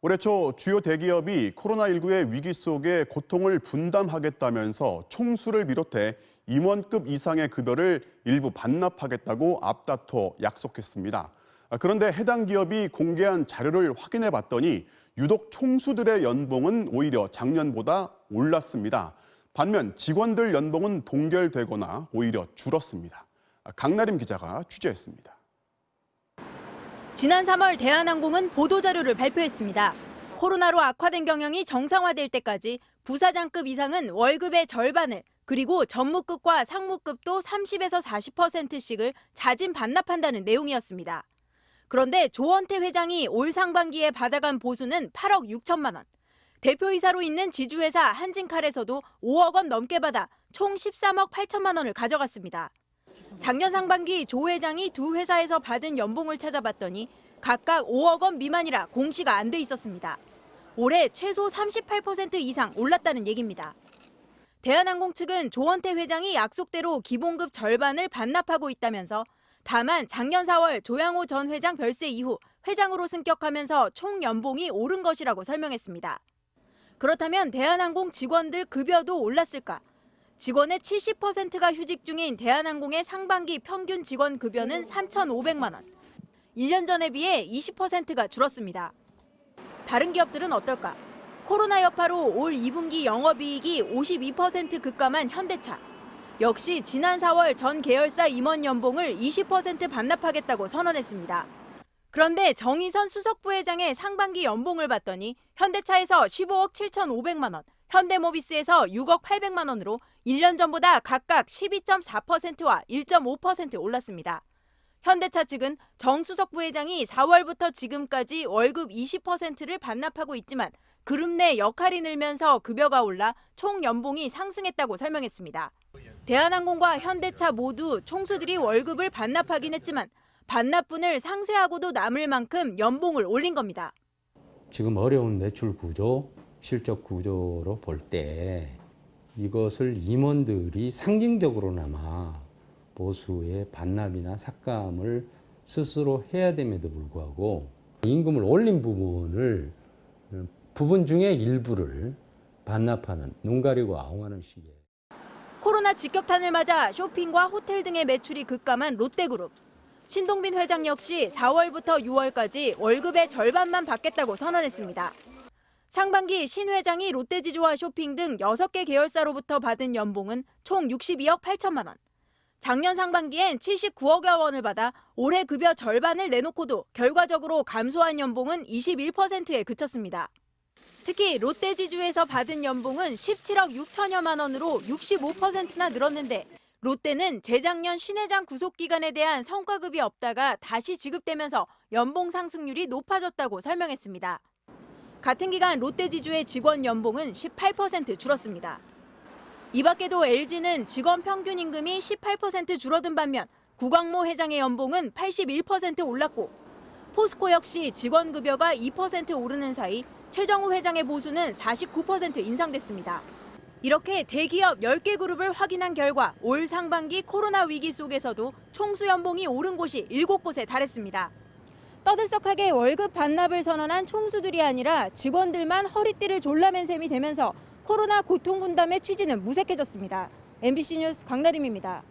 올해 초 주요 대기업이 코로나19의 위기 속에 고통을 분담하겠다면서 총수를 비롯해 임원급 이상의 급여를 일부 반납하겠다고 앞다퉈 약속했습니다. 그런데 해당 기업이 공개한 자료를 확인해 봤더니 유독 총수들의 연봉은 오히려 작년보다 올랐습니다. 반면 직원들 연봉은 동결되거나 오히려 줄었습니다. 강나림 기자가 취재했습니다. 지난 3월 대한항공은 보도자료를 발표했습니다. 코로나로 악화된 경영이 정상화될 때까지 부사장급 이상은 월급의 절반을, 그리고 전무급과 상무급도 30에서 40%씩을 자진 반납한다는 내용이었습니다. 그런데 조원태 회장이 올 상반기에 받아간 보수는 8억 6천만 원. 대표이사로 있는 지주회사 한진칼에서도 5억 원 넘게 받아 총 13억 8천만 원을 가져갔습니다. 작년 상반기 조 회장이 두 회사에서 받은 연봉을 찾아봤더니 각각 5억 원 미만이라 공시가 안 돼 있었습니다. 올해 최소 38% 이상 올랐다는 얘기입니다. 대한항공 측은 조원태 회장이 약속대로 기본급 절반을 반납하고 있다면서 다만 작년 4월 조양호 전 회장 별세 이후 회장으로 승격하면서 총 연봉이 오른 것이라고 설명했습니다. 그렇다면 대한항공 직원들 급여도 올랐을까? 직원의 70%가 휴직 중인 대한항공의 상반기 평균 직원 급여는 3,500만 원. 1년 전에 비해 20%가 줄었습니다. 다른 기업들은 어떨까? 코로나 여파로 올 2분기 영업이익이 52% 급감한 현대차. 역시 지난 4월 전 계열사 임원 연봉을 20% 반납하겠다고 선언했습니다. 그런데 정의선 수석부회장의 상반기 연봉을 봤더니 현대차에서 15억 7,500만 원, 현대모비스에서 6억 800만 원으로 1년 전보다 각각 12.4%와 1.5% 올랐습니다. 현대차 측은 정 수석부회장이 4월부터 지금까지 월급 20%를 반납하고 있지만 그룹 내 역할이 늘면서 급여가 올라 총 연봉이 상승했다고 설명했습니다. 대한항공과 현대차 모두 총수들이 월급을 반납하긴 했지만 반납분을 상쇄하고도 남을 만큼 연봉을 올린 겁니다. 지금 어려운 매출 구조, 실적 구조로 볼 때 이것을 임원들이 상징적으로나마 보수의 반납이나 삭감을 스스로 해야 됨에도 불구하고 임금을 올린 부분 중에 일부를 반납하는, 눈 가리고 아웅하는 식이에요. 코로나 직격탄을 맞아 쇼핑과 호텔 등의 매출이 급감한 롯데그룹. 신동빈 회장 역시 4월부터 6월까지 월급의 절반만 받겠다고 선언했습니다. 상반기 신 회장이 롯데지주와 쇼핑 등 6개 계열사로부터 받은 연봉은 총 62억 8천만 원. 작년 상반기엔 79억여 원을 받아 올해 급여 절반을 내놓고도 결과적으로 감소한 연봉은 21%에 그쳤습니다. 특히 롯데지주에서 받은 연봉은 17억 6천여만 원으로 65%나 늘었는데 롯데는 재작년 신 회장 구속 기간에 대한 성과급이 없다가 다시 지급되면서 연봉 상승률이 높아졌다고 설명했습니다. 같은 기간 롯데지주의 직원 연봉은 18% 줄었습니다. 이 밖에도 LG는 직원 평균 임금이 18% 줄어든 반면 구광모 회장의 연봉은 81% 올랐고 포스코 역시 직원 급여가 2% 오르는 사이 최정우 회장의 보수는 49% 인상됐습니다. 이렇게 대기업 10개 그룹을 확인한 결과 올 상반기 코로나 위기 속에서도 총수 연봉이 오른 곳이 7곳에 달했습니다. 떠들썩하게 월급 반납을 선언한 총수들이 아니라 직원들만 허리띠를 졸라맨 셈이 되면서 코로나 고통 분담의 취지는 무색해졌습니다. MBC 뉴스 강나림입니다.